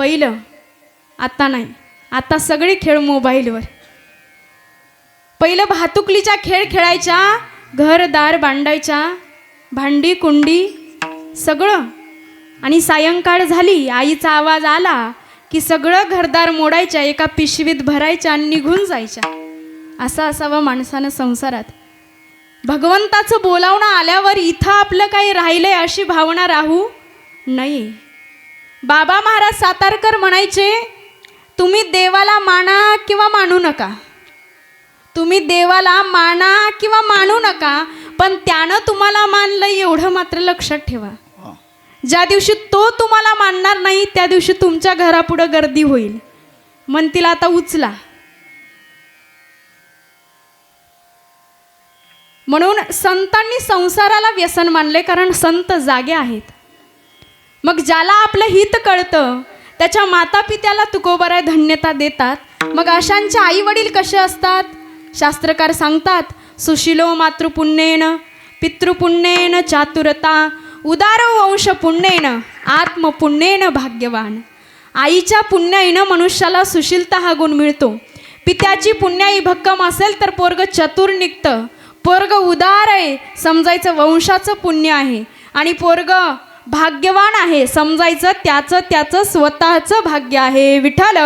पहिलं, आता नाही, आता सगळे खेळ मोबाईलवर. पहिलं भातुकलीचा खेळ खेळायचा, घरदार बांधायचा, भांडी कुंडी सगळं. आणि सायंकाळ झाली, आईचा आवाज आला की सगळं घरदार मोडायच्या, एका पिशवीत भरायच्या आणि निघून जायच्या. असं असावं माणसानं संसारात. भगवंताचं बोलावणं आल्यावर इथं आपलं काही राहिलंय अशी भावना राहू नये. बाबा महाराज सातारकर म्हणायचे, तुम्ही देवाला माना किंवा मानू नका, तुम्ही देवाला माना किंवा मानू नका, पण त्यानं तुम्हाला मानलं एवढं मात्र लक्षात ठेवा. ज्या दिवशी तो तुम्हाला मानणार नाही त्या दिवशी तुमच्या घरापुढं गर्दी होईल. म्हणतील आता उचला. म्हणून संतांनी संसाराला व्यसन मानले, कारण संत जागे आहेत. मग ज्याला आपलं हित कळतं त्याच्या मातापित्याला तुकोबाराय धन्यता देतात. मग अशांचे आई वडील कसे असतात? शास्त्रकार सांगतात, सुशीलो मातृपुण्येन पितृपुण्येन चातुरता उदारो वंश पुण्येन आत्मपुण्येन भाग्यवान. आईच्या पुण्याईनं मनुष्याला सुशीलता हा गुण मिळतो. पित्याची पुण्याई भक्कम असेल तर पोरग चतुर निघतं. पोरग उदार आहे समजायचं वंशाचं पुण्य आहे, आणि पोरग भाग्यवान आहे समजायचं त्याचं त्याचं स्वतःचं भाग्य आहे. विठ्ठल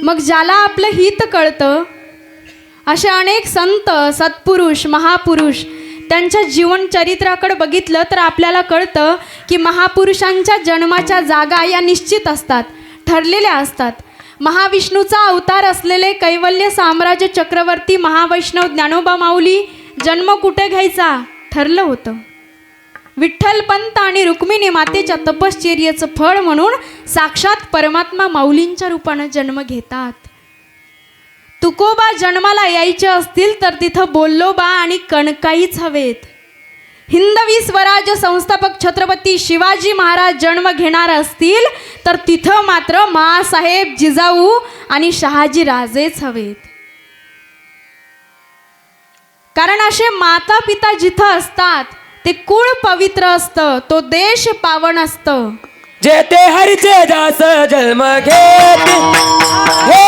मग ज्याला आपलं हित कळतं असे अनेक संत सत्पुरुष महापुरुष त्यांच्या जीवनचरित्राकडे बघितलं तर आपल्याला कळतं की महापुरुषांच्या जन्माच्या जागा या निश्चित असतात, ठरलेल्या असतात. महाविष्णूचा अवतार असलेले कैवल्य साम्राज्य चक्रवर्ती महावैष्णव ज्ञानोबा माऊली जन्म कुठे घ्यायचा ठरलं होतं. विठ्ठलपंत आणि रुक्मिणी मातेच्या तपश्चर्येचं फळ म्हणून साक्षात परमात्मा माऊलींच्या रूपानं जन्म घेतात. तुकोबा जन्माला यायचे असतील तर तिथं बोल्लोबा आणि कणकाईच हवेत. हिंदवी स्वराज्य संस्थापक छत्रपती शिवाजी महाराज जन्म घेणार असतील तर तिथं मात्र माँसाहेब जिजाऊ आणि शहाजी राजेच हवेत. कारण असे माता पिता जिथं असतात ते कुळ पवित्र असतं, तो देश पावन असतं. जेते हरिचे दास जन्म घेते, हे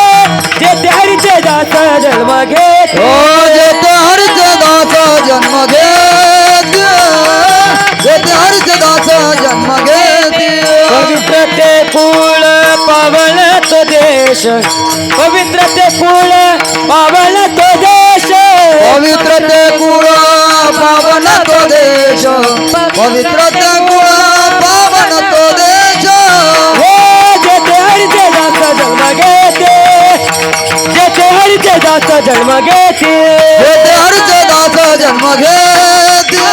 जेते हरिचे दास जन्म घेते, हो जेते हरिचे दास जन्म घेते, जेते हरिचे दास जन्म घेते. पवित्र ते कुळ पावन तो देश, पवित्र ते कुळ पावन तो देश, पवित्र ते कुळ पावन तो देश, पवित्र ते कुळ पावन तो देश. हे जेते हरिचे दास जन्म घेते, जेते हरिचे दास जन्म घेते, जेते हरिचे दास जन्म घेते,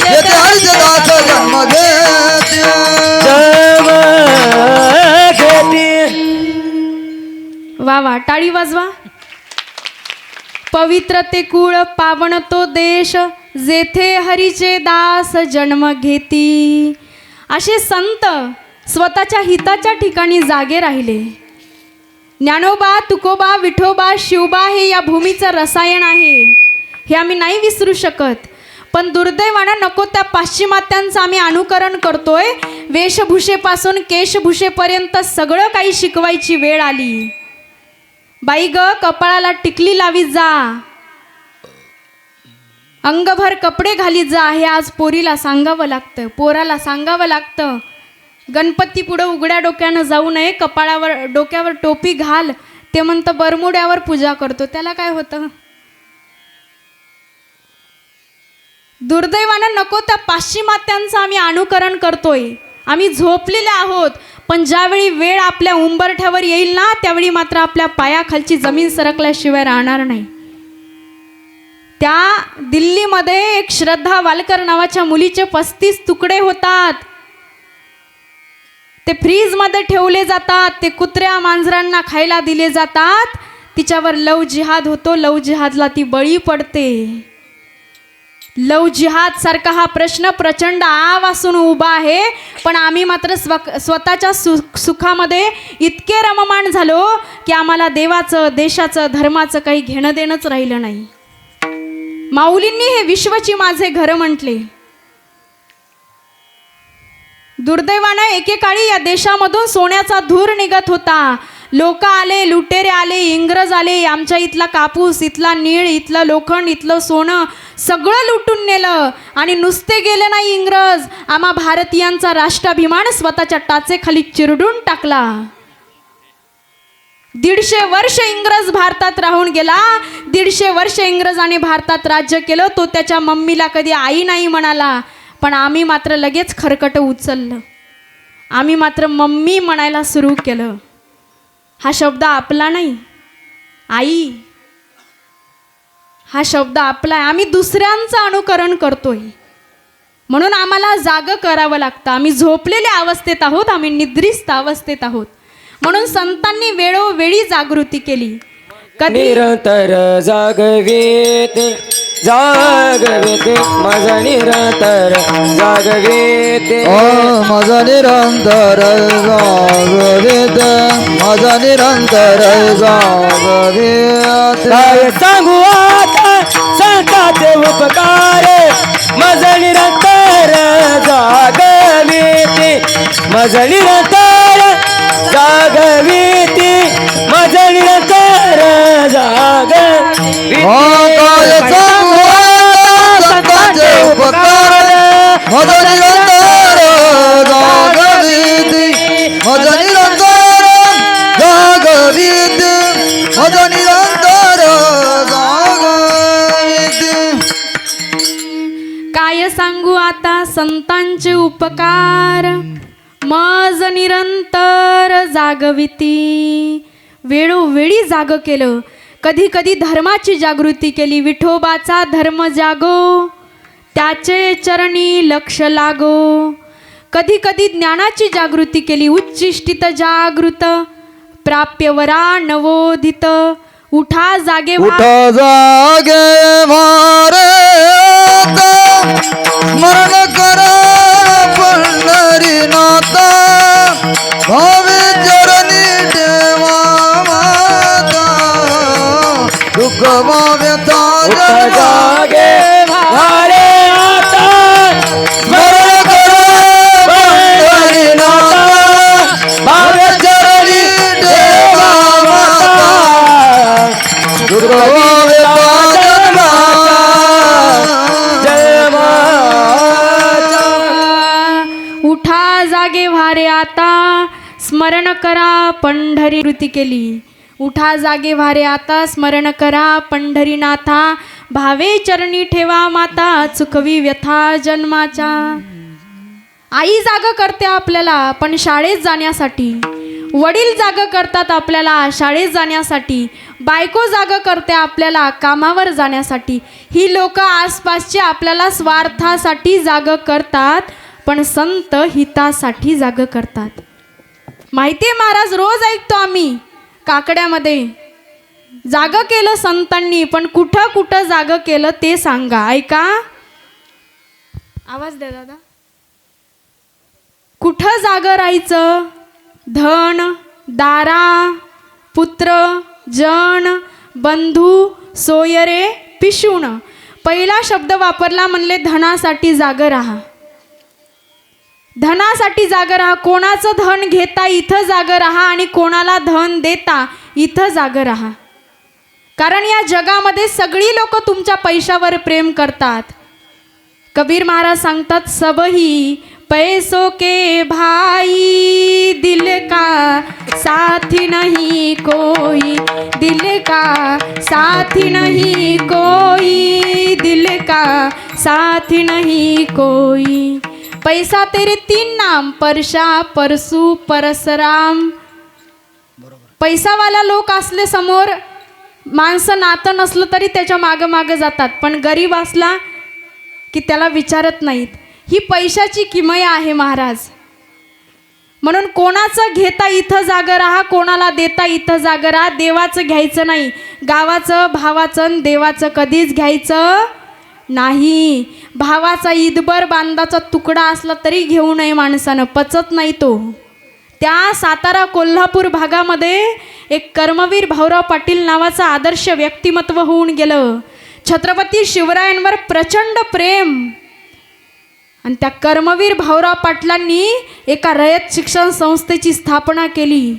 जेते हरिचे दास जन्म घेते. जन्म घेते. वा वा, टाळी वाजवा. पवित्र ते कुळ पावन तो देश, जेथे हरीचे दास जन्म घेती. असे संत स्वतःच्या हिताच्या ठिकाणी जागे राहिले. ज्ञानोबा तुकोबा विठोबा शिवबा हे या भूमीचं रसायन आहे, हे आम्ही नाही विसरू शकत. पण दुर्दैवानं नको त्या पाश्चिमात्यांचं आम्ही अनुकरण करतोय. वेशभूषेपासून केशभूषेपर्यंत सगळं काही शिकवायची वेळ आली. बाई ग, कपाळाला टिकली लावी जा, अंगभर कपडे घाली जा, हे आज पोरीला सांगावं लागतं, पोराला सांगावं लागतं. गणपती पुढं उघड्या डोक्यानं जाऊ नये, कपाळावर डोक्यावर टोपी घाल. ते म्हणतं बरमुड्यावर पूजा करतो, त्याला काय होतं? दुर्दैवानं नको त्या पाश्चिमात्यांचं आम्ही अनुकरण करतोय. आम्ही झोपलेले आहोत, पण ज्यावेळी वेळ आपल्या उंबरठ्यावर येईल ना त्यावेळी मात्र आपल्या पायाखालची जमीन सरकल्याशिवाय राहणार नाही. त्या दिल्लीमध्ये एक श्रद्धा वालकर नावाच्या मुलीचे 35 तुकडे होतात. ते फ्रीजमध्ये ठेवले जातात, ते कुत्र्या मांजरांना खायला दिले जातात. तिच्यावर लव जिहाद होतो, लव जिहादला ती बळी पडते. लव जिहाद सारखा हा प्रश्न प्रचंड आवासून उभा आहे, पण आम्ही मात्र स्वतःच्या सुखामध्ये इतके रममाण झालो की आम्हाला देवाचं, देशाचं, धर्माचं काही घेणं देणंच राहिलं नाही. माऊलींनी हे विश्वची माझे घर म्हटले. दुर्दैवानं एकेकाळी या देशामधून सोन्याचा धूर निघत होता. लोक आले, लुटेरे आले, इंग्रज आले, आमच्या इथला कापूस, इथला नीळ, इथलं लोखंड, इथलं सोनं सगळं लुटून नेलं. आणि नुसते गेले नाही इंग्रज, आम्हा भारतीयांचा राष्ट्राभिमान स्वतःच्या टाचेखाली चिरडून टाकला. 150 वर्ष इंग्रज भारतात राहून गेला. 150 वर्ष इंग्रजांनी भारतात राज्य केलं. तो त्याच्या मम्मीला कधी आई नाही म्हणाला, पण आम्ही मात्र लगेच खरकट उचललं. आम्ही मात्र मम्मी म्हणायला सुरू केलं. हा शब्द आपला नाही, आई हा शब्द आपला आहे. आम्ही दुसऱ्यांचं अनुकरण करतोय, म्हणून आम्हाला जागं करावं लागतं. आम्ही झोपलेल्या अवस्थेत आहोत, आम्ही निद्रिस्त अवस्थेत आहोत. म्हणून संतांनी वेळोवेळी जागृती केली. कधी निरंतर जागवेत जागवेत माझा निरंतर जागवेत. माझा निरंतर जागवेत, माझा निरंतर जागवेत. काय सांगू आता संतांचे उपकार, माझा निरंतर जागवेत, माझा निरंतर जागवेत, माझा निरंतर जागवेत. काय सांगू संतांचे उपकार, माझा निरंतर जागवेत, माझा निरंतर जागवेत, माझा निरंतर जागवेत. काय सांगू आता संतांचे उपकार, मज निरंतर जागविती. वेळोवेळी जाग केलं. कधी कधी धर्माची जागृती केली. विठोबाचा धर्म जागो, त्याचे चरणी लक्ष लागो. कधी कधी ज्ञानाची जागृती केली. उच्चिष्टित जागृत, प्राप्य वरा नवोदित. उठा जागे उठ जागे मारे आता, स्मरण करा पंढरीनाथ, भावे चरणी ठेवा माता. दुःख व्यथा जागे भारे आता, स्मरण करा पंढरीनाथ, भावे चरणी ठेवा माता. दुःख उठा जागे भारे आता, स्मरण करा पंढरी. कृती केली. उठा जागे भारे आता, स्मरण करा पंढरीनाथा, भावे चरणी ठेवा माता, चुकवी व्यथा जन्माच्या. आई जाग करते आपल्याला पण शाळेत जाण्यासाठी. वडील जाग करतात आपल्याला शाळेत जाण्यासाठी. बायको जाग करते आपल्याला कामावर जाण्यासाठी. ही लोक आसपासची आपल्याला स्वार्थासाठी जाग करतात, पण संत हितासाठी जाग करतात. माहिती आहे महाराज, रोज ऐकतो आम्ही काकड्यामध्ये. जाग केलं संतांनी, पण कुठं कुठं जाग केलं ते सांगा. ऐका, आवाज द्या दादा. कुठं जाग राहायचं? धन, दारा, पुत्र, जन, बंधू, सोयरे, पिशुण. पहिला शब्द वापरला म्हणले धनासाठी जाग राहा. धनासाठी जाग राहा. कोणाचं धन घेता इथं जाग राहा आणि कोणाला धन देता इथं जाग राहा. कारण या जगामध्ये सगळी लोक तुमच्या पैशावर प्रेम करतात. कबीर महाराज सांगतात, सबही पैसों के भाई, दिल का साथी नहीं कोई, दिल का साथी नहीं कोई, दिल का साथी नहीं कोई. पैसा तेरे 3 नाम, परशा, परसू, परसराम. पैसावाला लोक असले समोर, माणसं नातं नसलं तरी त्याच्या मागं मागं जातात, पण गरीब असला की त्याला विचारत नाहीत. ही पैशाची किमया आहे महाराज. म्हणून कोणाचं घेता इथं जाग राहा, कोणाला देता इथं जाग राहा. देवाचं घ्यायचं नाही, गावाचं, भावाचं, देवाचं कधीच घ्यायचं नाही, भावाचा ईदभर बांधाचा तुकडा असला तरी घेऊ नये माणसानं, पचत नाही तो. त्या सातारा कोल्हापूर भागामध्ये एक कर्मवीर भाऊराव पाटील नावाचं आदर्श व्यक्तिमत्व होऊन गेलं. छत्रपती शिवरायांवर प्रचंड प्रेम. आणि त्या कर्मवीर भाऊराव पाटलांनी एका रयत शिक्षण संस्थेची स्थापना केली.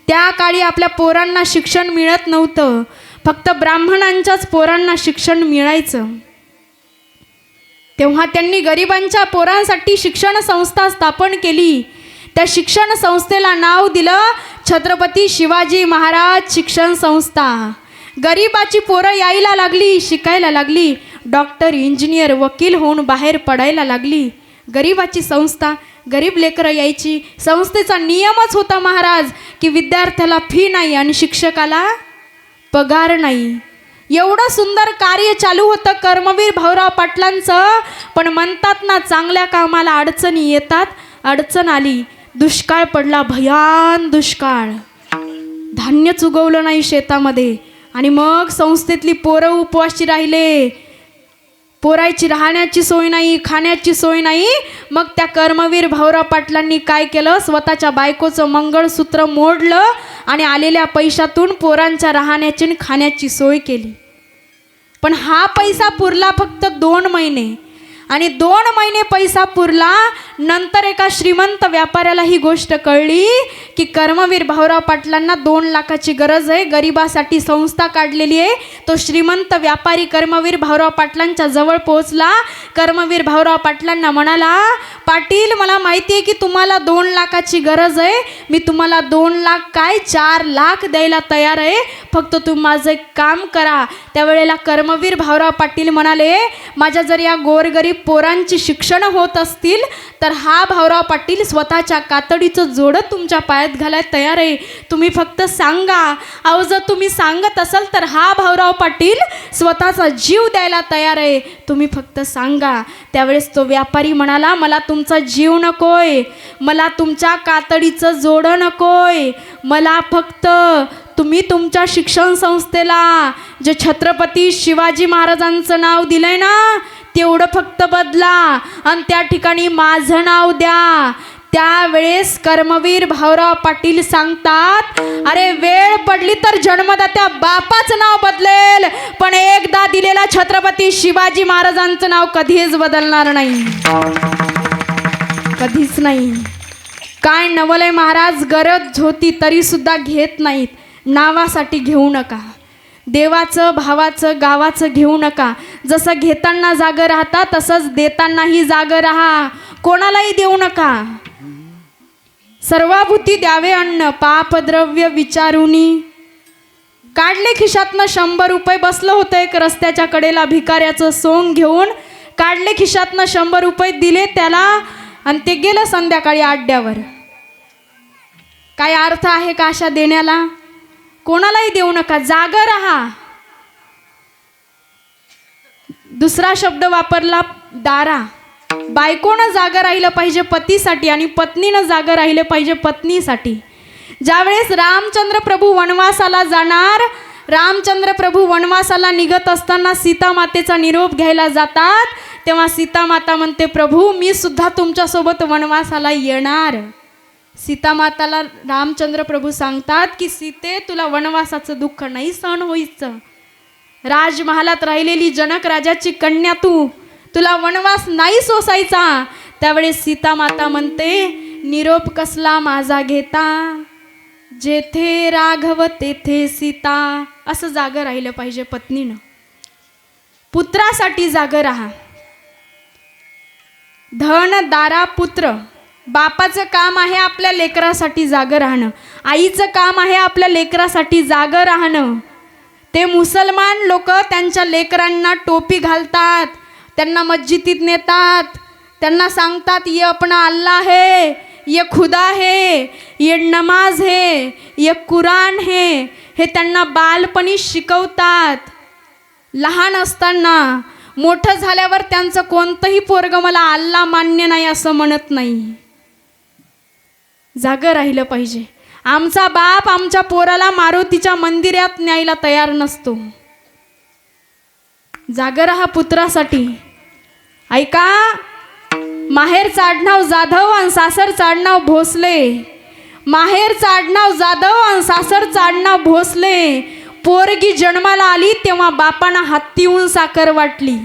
त्या काळी आपल्या पोरांना शिक्षण मिळत नव्हतं, फक्त ब्राह्मणांच्याच पोरांना शिक्षण मिळायचं. तेव्हा त्यांनी गरिबांच्या पोरांसाठी शिक्षण संस्था स्थापन केली. त्या शिक्षण संस्थेला नाव दिलं छत्रपती शिवाजी महाराज शिक्षण संस्था. गरिबाची पोरं यायला लागली, शिकायला लागली, डॉक्टर, इंजिनियर, वकील होऊन बाहेर पडायला लागली. गरिबाची संस्था, गरीब लेकरं यायची. संस्थेचा नियमच होता महाराज की विद्यार्थ्याला फी नाही आणि शिक्षकाला पगार नाही. एवढं सुंदर कार्य चालू होतं कर्मवीर भाऊराव पाटलांचं. पण म्हणतात ना, चांगल्या कामाला अडचणी येतात. अडचण आली, दुष्काळ पडला, भयान दुष्काळ. धान्यच उगवलं नाही शेतामध्ये. आणि मग संस्थेतली पोरं उपवाशी राहिले. पोरायची राहण्याची सोय नाही, खाण्याची सोय नाही. मग त्या कर्मवीर भाऊराव पाटलांनी काय केलं, स्वतःच्या बायकोचं मंगळसूत्र मोडलं आणि आलेल्या पैशातून पोरांच्या राहण्याची आणि खाण्याची सोय केली. पण हा पैसा पुरला फक्त 2 महिने. आणि 2 महिने पैसा पुरला. नंतर एका श्रीमंत व्यापाऱ्याला ही गोष्ट कळली की कर्मवीर भाऊराव पाटलांना 2 लाखाची गरज आहे, गरिबासाठी संस्था काढलेली आहे. तो श्रीमंत व्यापारी कर्मवीर भाऊराव पाटलांच्या जवळ पोहोचला. कर्मवीर भाऊराव पाटलांना म्हणाला, पाटील, मला माहिती आहे की तुम्हाला 2 लाखाची गरज आहे. मी तुम्हाला 2 लाख काय 4 लाख द्यायला तयार आहे, फक्त तुम्ही माझं एक काम करा. त्यावेळेला कर्मवीर भाऊराव पाटील म्हणाले, माझ्या जर या गोरगरीब पोरांची शिक्षण होत असतील तर हा भाऊराव पाटील स्वतःच्या कातडीचं जोडं तुमच्या पायात घालायला तयार आहे. तुम्ही फक्त सांगा. अहो, जर तुम्ही सांगत असाल तर हा भाऊराव पाटील स्वतःचा जीव द्यायला तयार आहे. तुम्ही फक्त सांगा. त्यावेळेस तो व्यापारी म्हणाला, मला तुमचा जीव नकोय, मला तुमच्या कातडीचं जोडं नकोय, मला फक्त तुम्ही तुमच्या शिक्षण संस्थेला जे छत्रपती शिवाजी महाराजांचं नाव दिलंय ना, तेवढं फक्त बदला आणि त्या ठिकाणी माझं नाव द्या. त्यावेळेस कर्मवीर भाऊराव पाटील सांगतात, अरे वेळ पडली तर जन्मदात्या बापाचं नाव बदलेल, पण एकदा दिलेला छत्रपती शिवाजी महाराजांचं नाव कधीच बदलणार नाही, कधीच नाही. काय नवलय महाराज, गरज होती तरी सुद्धा घेत नाहीत. नावासाठी घेऊ नका. देवाचं, भावाचं, गावाचं घेऊ नका. जसं घेताना जागं राहता तसंच देतानाही जागं राहा. कोणालाही देऊ नका. सर्वाभूती द्यावे अन्न, पापद्रव्य विचारुनी. काढले खिशातनं 100 रुपये. बसलं होतं एक रस्त्याच्या कडेला भिकाऱ्याचं सोंग घेऊन. काढले खिशातनं 100 रुपये दिले त्याला आणि ते गेलं संध्याकाळी आड्यावर. काय अर्थ आहे का अशा देण्याला? कोणालाही देऊ नका, जागं राहा. दुसरा शब्द वापरला, दारा. बायकोनं जागं राहिलं पाहिजे पतीसाठी आणि पत्नीनं जागं राहिलं पाहिजे पत्नीसाठी. ज्यावेळेस रामचंद्र प्रभू वनवासाला जाणार, रामचंद्र प्रभू वनवासाला निघत असताना सीता मातेचा निरोप घ्यायला जातात, तेव्हा सीता माता म्हणते, प्रभू मी सुद्धा तुमच्यासोबत वनवासाला येणार. सीता माताला रामचंद्र प्रभू सांगतात की सीते, तुला वनवासाचं दुःख नाही सहन व्हायचं. राजमहालात राहिलेली जनक राजाची कन्या तू, तुला वनवास नाही सोसायचा. त्यावेळेस सीता माता म्हणते, निरोप कसला माझा घेता, जेथे राघव तेथे सीता. असं जागं राहिलं पाहिजे पत्नीनं. पुत्रासाठी जागं राहा. धन, दारा, पुत्र. बापाचं काम आहे आपल्या लेकरासाठी जागं राहणं. आईचं काम आहे आपल्या लेकरासाठी जागं राहणं. ते मुसलमान लोक त्यांच्या लेकरांना टोपी घालतात, त्यांना मस्जिदीत नेतात, त्यांना सांगतात ये अपना अल्लाह है, ये खुदा है, ये नमाज है, ये कुरान है. हे त्यांना बालपणी शिकवतात लहान असताना. मोठं झाल्यावर त्यांचं कोणतंही पोरगं मला अल्लाह मान्य नाही असं म्हणत नाही. जागं राहिलं पाहिजे. आमचा बाप आमच्या पोराला मारुतीच्या मंदिरात न्यायला तयार नसतो. जागर हा पुत्रासाठी. ऐका, माहेरचं आडनाव जाधव आणि सासरचं आडनाव भोसले. माहेरचं आडनाव जाधव आणि सासरचं आडनाव भोसले. पोरगी जन्माला आली तेव्हा बापानं हत्तीहून साखर वाटली.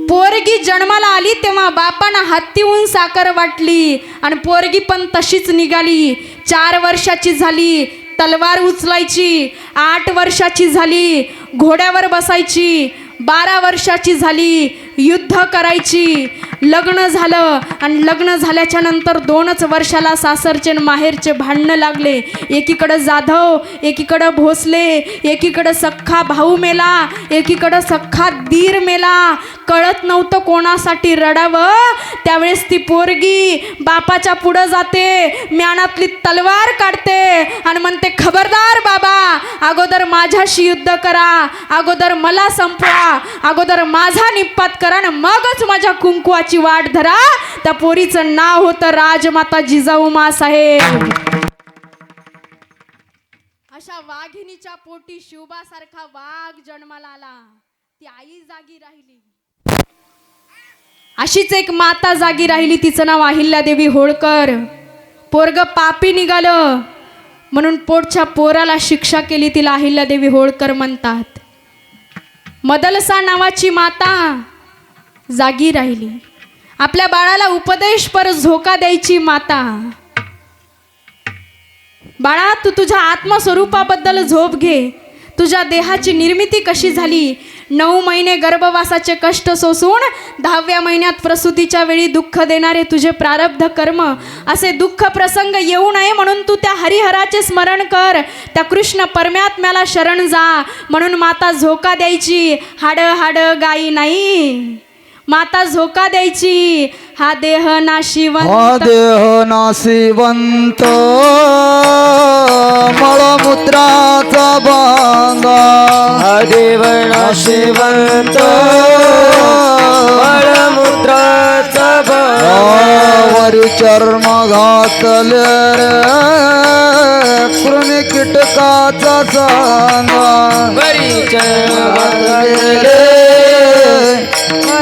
पोरगी जन्माला आली तेव्हा बापानं हत्तीहून साखर वाटली. आणि पोरगी पण तशीच निघाली. 4 वर्षाची झाली तलवार उचलायची, 8 वर्षाची झाली घोड्यावर बसायची, 12 वर्षाची झाली युद्ध करायची. लग्न झालं आणि लग्न झाल्याच्या नंतर 2च वर्षाला सासरचे आणि माहेरचे भांडणं लागले. एकीकडं जाधव, एकीकडं भोसले, एकीकडं सख्खा भाऊ मेला, एकीकडं सख्खा दीर मेला. कळत नव्हतं कोणासाठी रडावं. त्यावेळेस ती पोरगी बापाच्या पुढं जाते, म्यानातली तलवार काढते आणि म्हणते, खबरदार बाबा, अगोदर माझ्याशी युद्ध करा, अगोदर मला संपवा, अगोदर माझा निपात करा आणि मगच माझ्या कुंकवाची वाट धरा. त्या पोरीचं नाव होतं राजमाता जिजाऊ माँसाहेब. अशा वाघिणीच्या पोटी शिवबासारखा वाघ जन्माला आला. ती आई जागी राहिली. अशीच एक माता जागी राहिली, तिचं नाव अहिल्यादेवी होळकर. पोरग पापी निघालं म्हणून पोटच्या पोराला शिक्षा केली, तिला अहिल्यादेवी होळकर म्हणतात. मदलसा नावाची माता जागी राहिली. आपल्या बाळाला उपदेशपर झोका द्यायची माता. बाळा, तू तुझ्या आत्मस्वरूपाबद्दल झोप घे. तुझ्या देहाची निर्मिती कशी झाली, 9 महिने गर्भवासाचे कष्ट सोसून 10व्या महिन्यात प्रसूतीच्या वेळी दुःख देणारे तुझे प्रारब्ध कर्म, असे दुःख प्रसंग येऊ नये म्हणून तू त्या हरिहराचे स्मरण कर, त्या कृष्ण परमात्म्याला शरण जा. म्हणून माता झोका द्यायची. हाड हाड गाई नाही, माता झोका द्यायची. हा देह नाशिवंत, हा देह नाशिवंत, मळमूत्राचा बांधा. हा देव नाशिवंत, मळमूत्राचा बांधा. वरी चर्म घातले कृमी कीटकाचा सांगा. वरी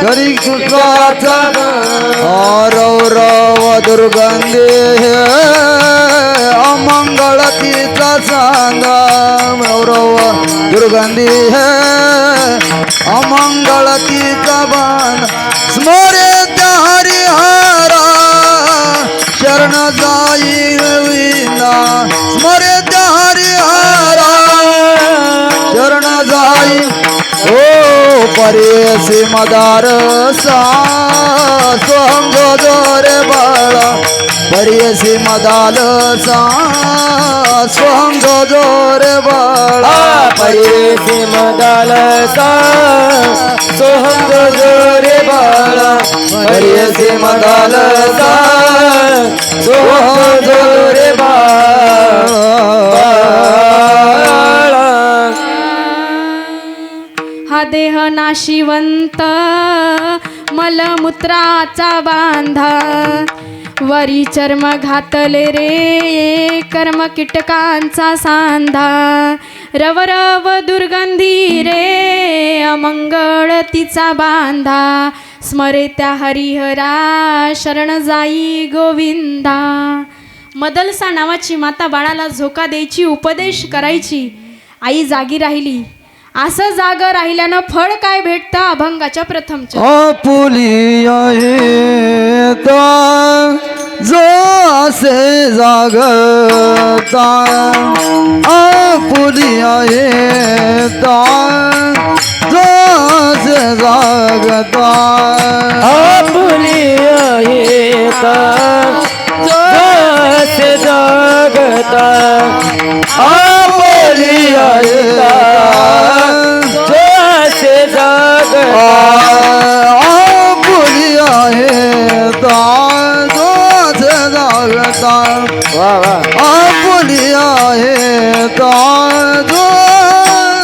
घरी कीटकाचा रव रव दुर्गंधी अमंगळ तिचा सांगा. रव दुर्गंधी अमंगळ तिचा बाण. स्मरे त्या हरिहरा शरण जाई विना. स्मरे त्या हरिहरा शरण जाई. ओ परेसी मदार सा सोहम जोरे बाळा. परेसी मदाल सा सोहम जोरे बाळा. परेसी मदाल सा सोहम जोरे बाळा. परेसी मदाल सा सोहम जोरे बाळा. हा देह नाशिवंत, मलमूत्राचा बांधा. वरी चर्म घातले रे कर्म कीटकांचा सांधा. रवरव दुर्गंधी रे अमंगळ तिचा बांधा. स्मरे त्या हरिहरा शरण जाई गोविंदा. मदलसा नावाची माता बाळाला झोका द्यायची, उपदेश करायची. आई जागी राहिली. असं जाग राहिल्यानं फळ काय भेटतं? अभंगाच्या प्रथमच्या. आपुलिया येता जो असे जागता. आपुलिया येता जो असे जागता. आपुलिया येता जसे जगता. आपुलिया येता जसे जगता. आपुलिया येता जो असे जागता. आपुलिया येता जो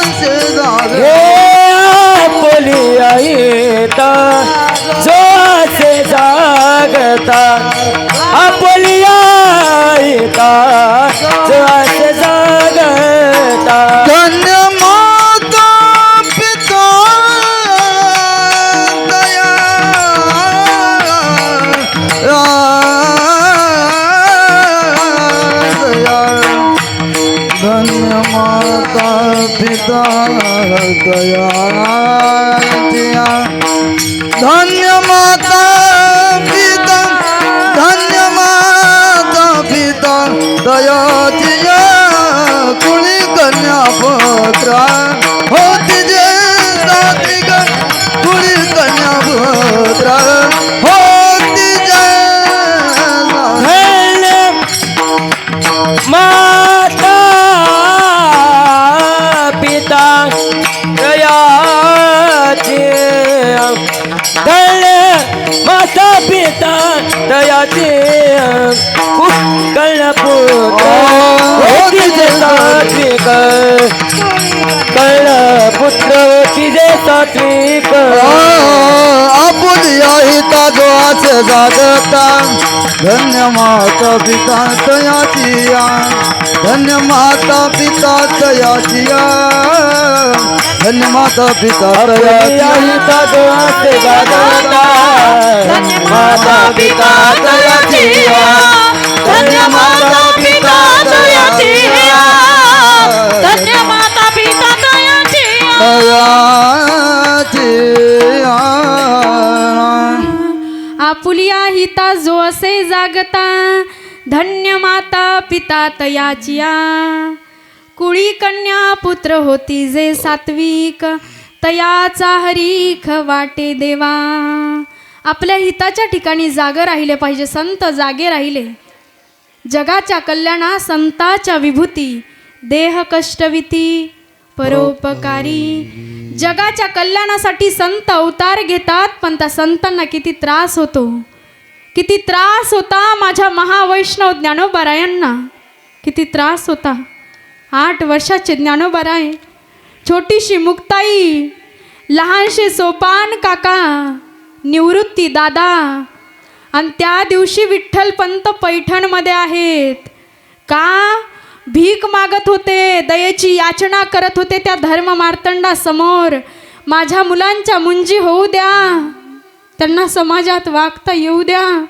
असे जागता. आपुलिया येता जसे जागता. आपुलिया येता जसे जागता. धन्य मात तयाचिया धन्य माता पिता धन्य माता पिता तयाचिया कुणी कन्या पुत्रा होती जे सात्विक कुणी कन्या पुत्रा होती जे धन्य माता पिता दयाचे धन्य माता पिता दयाचे कळपुत्र होती जे सात्विक कळपुत्र होती जे सात्विक आपुलिया हिता जोआचे जागता धन्य माता पिता तयाचिया धन्य माता पिता तयाचिया धन्य माता पिता तयाचिया हिता दोहाचे जागता माता पिता दयाचिया धन्य माता पिता दयाचिया धन्य माता पिता दयाचिया तयाचिया आपुलिया हिता जो असे जागता धन्य माता पिता तयाचिया कुळी कन्या पुत्र होती जे सात्विक तयाचा हरीख वाटे देवा. आपल्या हिताच्या ठिकाणी जागे राहिले पाहिजे. संत जागे राहिले. जगाच्या कल्याणा संताच्या विभूती देह कष्टविती परोपकारी. जगाच्या कल्याणासाठी संत अवतार घेतात, पण त्या संतांना किती त्रास होतो, किती त्रास होता. माझ्या महावैष्णव ज्ञानोबारायांना किती त्रास होता. 8 वर्षाचे ज्ञानोबाराय, छोटीशी मुक्ताई, लहानशे सोपान काका, निवृत्ती दादा, आणि त्या दिवशी विठ्ठलपंत पैठणमध्ये आहेत. का भीक मागत होते, दयेची याचना करत होते त्या धर्म मार्तंडासमोर. माझ्या मुलांच्या मुंजी होऊ द्या, त्यांना समाजात वागता येऊ द्या,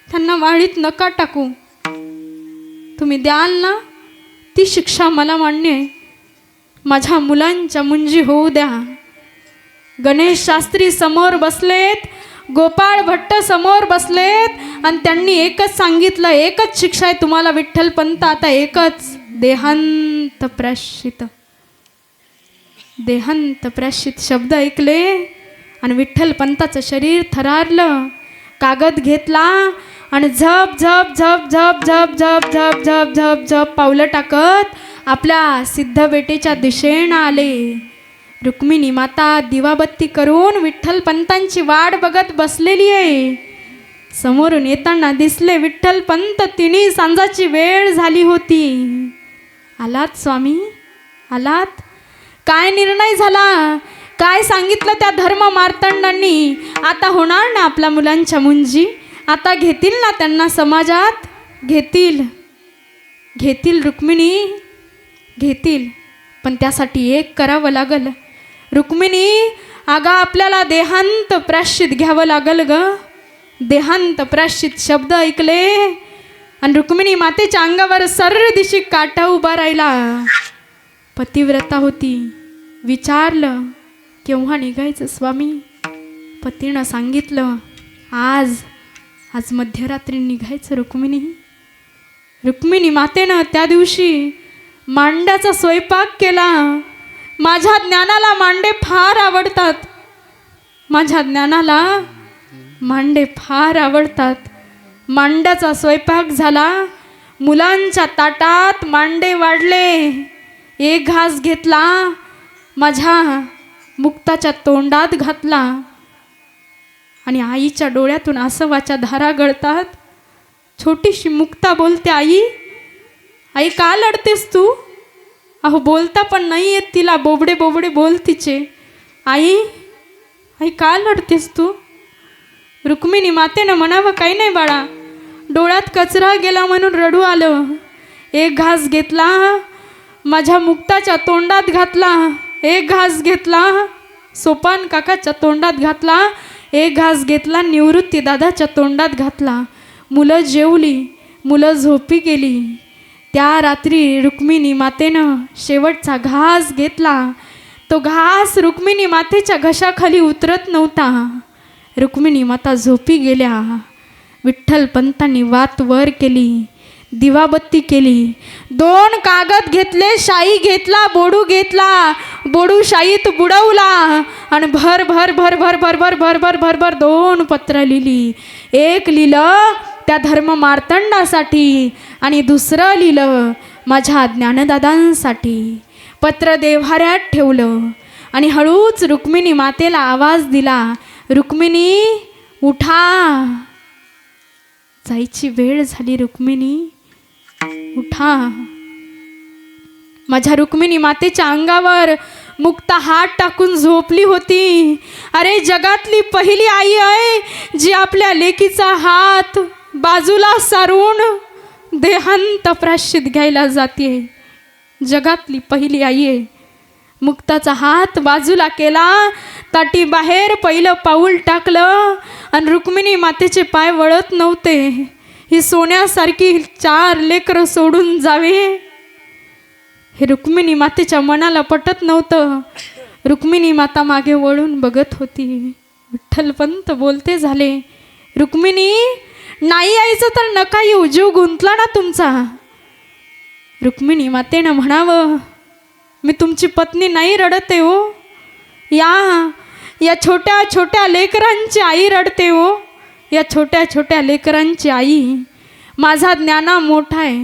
त्यांना वाळीत नका टाकू. तुम्ही द्याल ना ती शिक्षा मला मान्य आहे. माझ्या मुलांच्या मुंजी होऊ द्या. गणेश शास्त्री समोर बसलेत, गोपाळ भट्ट समोर बसलेत, आणि त्यांनी एकच सांगितलं, एकच शिक्षा आहे तुम्हाला विठ्ठलपंत, आता एकच, देहांत प्रायश्चित. देहांत प्रायश्चित शब्द ऐकले आणि विठ्ठलपंताचं शरीर थरारलं. कागद घेतला आणि झप झप झप झप झप झप झप झप झप झप पावलं टाकत आपल्या सिद्ध बेटेच्या दिशेनं आले. रुक्मिणी माता दिवाबत्ती करून विठ्ठलपंतांची वाट बघत बसलेली आहे. समोरून येताना दिसले विठ्ठलपंत. तिन्ही सांजाची वेळ झाली होती. आलात स्वामी, आलात. काय निर्णय झाला, काय सांगितलं त्या धर्म मार्तंडांनी? आता होणार ना आपल्या मुलांच्या मुंजी, आता घेतील ना त्यांना समाजात, घेतील, घेतील रुक्मिणी, घेतील. पण त्यासाठी एक करावं लागल रुक्मिणी. अगं आपल्याला देहांत प्रायश्चित घ्यावं लागल ग. देहांत प्रायश्चित शब्द ऐकले आणि रुक्मिणी मातेच्या अंगावर सर्व दिशी काटा उभा राहिला. पतिव्रता होती. विचारलं केव्हा निघायचं स्वामी? पतीनं सांगितलं आज मध्यरात्री निघायचं रुक्मिणी. रुक्मिणी मातेनं त्या दिवशी मांड्याचा स्वयंपाक केला. माझ्या ज्ञानाला मांडे फार आवडतात. माझ्या ज्ञानाला मांडे फार आवडतात. मांड्याचा स्वयंपाक झाला. मुलांच्या ताटात मांडे वाढले. एक घास घेतला, माझ्या मुक्ताच्या तोंडात घातला आणि आईच्या डोळ्यातून आसवाच्या धारा गळतात. छोटीशी मुक्ता बोलते, आई, आई का लढतेस तू? अहो बोलता पण नाही येत तिला, बोबडे बोबडे बोल तिचे. आई, आई का लढतेस तू? रुक्मिणी मातेनं म्हणावं काही नाही बाळा, डोळ्यात कचरा गेला म्हणून रडू आलं. एक घास घेतला, माझ्या मुक्ताच्या तोंडात घातला. एक घास घेतला, सोपान काकाच्या तोंडात घातला. एक घास घेतला, निवृत्ती दादाच्या तोंडात घातला. मुलं जेवली, मुलं झोपी गेली. त्या रात्री रुक्मिणी मातेनं शेवटचा घास घेतला. तो घास रुक्मिणी मातेच्या घशाखाली उतरत नव्हता. रुक्मिणी माता झोपी गेल्या. विठ्ठल पंतांनी वात वर केली, दिवाबत्ती केली. 2 कागद घेतले, शाई घेतला, बोडू घेतला, बोडू शाईत बुडवला आणि भर भर भर भर भर भर भर भर भर भर 2 पत्र लिहिली. एक लिहिलं त्या धर्म मार्तंडासाठी आणि दुसरं लिहिलं माझ्या ज्ञानदादांसाठी. पत्र देव्हाऱ्यात ठेवलं आणि हळूच रुक्मिणी मातेला आवाज दिला, रुक्मिणी उठा, जायची वेळ झाली, रुक्मिणी उठा. माझ्या रुक्मिणी मातेच्या अंगावर मुक्ता हात टाकून झोपली होती. अरे जगातली पहिली आई आहे जी आपल्या लेकीचा हात बाजूला सारून देहांत प्राश्चित घ्यायला जाते. जगातली पहिली आई आहे. मुक्ताचा हात बाजूला केला, ताटी बाहेर पहिलं पाऊल टाकलं आणि रुक्मिणी मातेचे पाय वळत नव्हते. ही सोन्यासारखी 4 लेकरं सोडून जावे हे रुक्मिणी मातेच्या मनाला पटत नव्हतं. रुक्मिणी माता मागे वळून बघत होती. विठ्ठलपंत बोलते झाले, रुक्मिणी नाही यायचं तर नका येऊ, जीव गुंतला ना तुमचा. रुक्मिणी मातेनं म्हणावं, मी तुमची पत्नी नाही रडते हो, या छोट्या छोट्या लेकरांची आई रडते हो, या छोट्या छोट्या लेकरांची आई. माझा ज्ञाना मोठा आहे,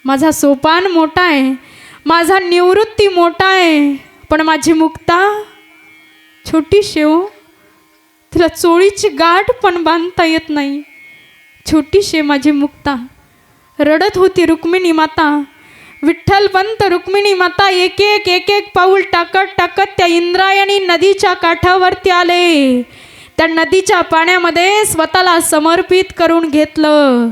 माझा सोपान मोठा आहे, माझा निवृत्ती मोठा आहे, पण माझी मुक्ता छोटी शेव, तिला चोळीची गाठ पण बांधता येत नाही. छोटीशी माझी मुक्ता. रडत होती रुक्मिणी माता. विठ्ठलपंत रुक्मिणी माता एक एक पाऊल टाकत टाकत त्या इंद्रायणी नदीच्या काठावरती आले. त्या नदीच्या पाण्यामध्ये स्वतःला समर्पित करून घेतलं,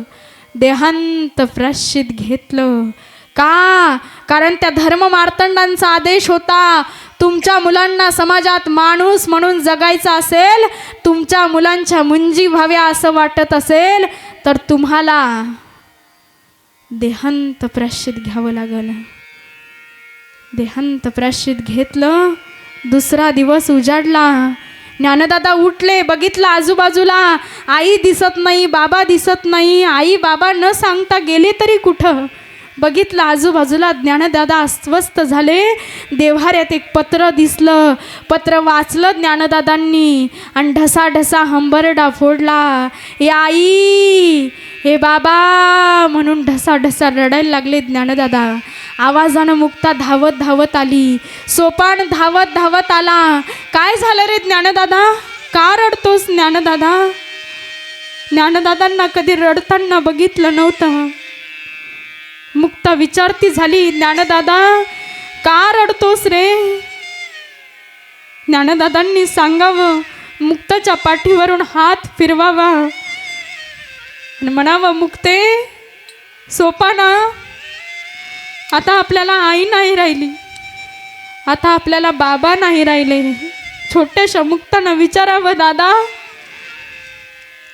देहांत प्राश्चित घेतलं. का? कारण त्या धर्म मार्तंडांचा आदेश होता, तुमच्या मुलांना समाजात माणूस म्हणून जगायचं असेल, तुमच्या मुलांच्या मुंजी व्हाव्या असं वाटत असेल तर तुम्हाला देहांत प्राश्चित घ्यावं लागलं. देहांत प्राश्चित घेतलं. दुसरा दिवस उजाडला. ज्ञानदादा उठले, बघितलं आजूबाजूला, आई दिसत नाही, बाबा दिसत नाही. आई बाबा न सांगता गेले तरी कुठं. बघितलं आजूबाजूला, ज्ञानदादा अस्वस्थ झाले. देव्हाऱ्यात एक पत्र दिसलं. पत्र वाचलं ज्ञानदादांनी आणि ढसा हंबरडा फोडला. ए आई, हे बाबा म्हणून ढसा रडायला लागले ज्ञानदादा. आवाजानं मुक्ता धावत धावत आली. सोपान धावत धावत आला. काय झालं रे ज्ञानदादा, का रडतोस ज्ञानदादा? ज्ञानदादांना कधी रडताना बघितलं नव्हतं. मुक्ता विचारती झाली, ज्ञानदादा का रडतोस रे? ज्ञानदादांनी सांगावं, मुक्ताच्या पाठीवरून हात फिरवावा आणि म्हणावं, मुक्ते सोपाना, आता आपल्याला आई नाही राहिली, आता आपल्याला बाबा नाही राहिले. छोट्याशा मुक्तानं विचारावं, दादा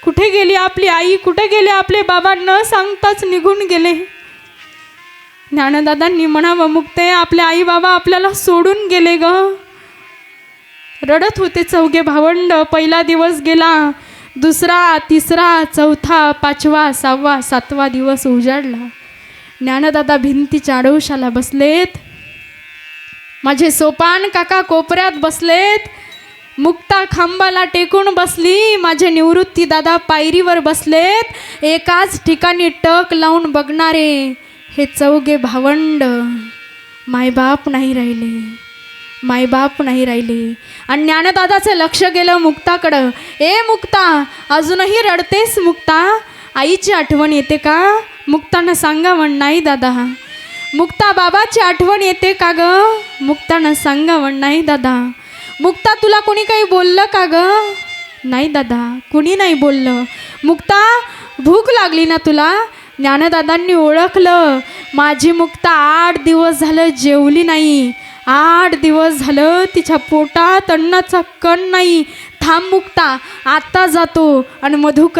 कुठे गेली आपली आई, कुठे गेले आपले बाबा? न सांगताच निघून गेले. ज्ञानदादांनी म्हणावं, मुक्ते आपले आई बाबा आपल्याला सोडून गेले ग. रडत होते 4घे भावंड. पहिला दिवस गेला, दुसरा, तिसरा, चौथा, 5वा, 6वा, 7वा दिवस उजाडला. ज्ञानदादा भिंतीच्या आडोशाला बसलेत. माझे सोपान काका कोपऱ्यात बसलेत. मुक्ता खांबाला टेकून बसली. माझे निवृत्ती दादा पायरीवर बसलेत. एकाच ठिकाणी टक लावून बघणारे हे 4घे भावंड. मायबाप नाही राहिले, मायबाप नाही राहिले. आणि ज्ञानदादाचं लक्ष गेलं मुक्ताकडं. ए मुक्ता, अजूनही रडतेस मुक्ता? आईची आठवण येते का? मुक्तानं सांगावं, नाही दादा. मुक्ता, बाबाची आठवण येते का ग? मुक्तानं सांगावं, नाही दादा. मुक्ता, तुला कोणी काही बोललं का ग? नाही दादा, कुणी नाही बोललं. मुक्ता, भूक लागली ना तुला? ज्ञानदादांनी ओळखलं, माझी मुक्ता 8 दिवस झालं जेवली नाही. 8 दिवस झालं तिच्या पोटात अन्नाचा कण नाही. थांब मुक्ता, आता जातो आणि मधुकर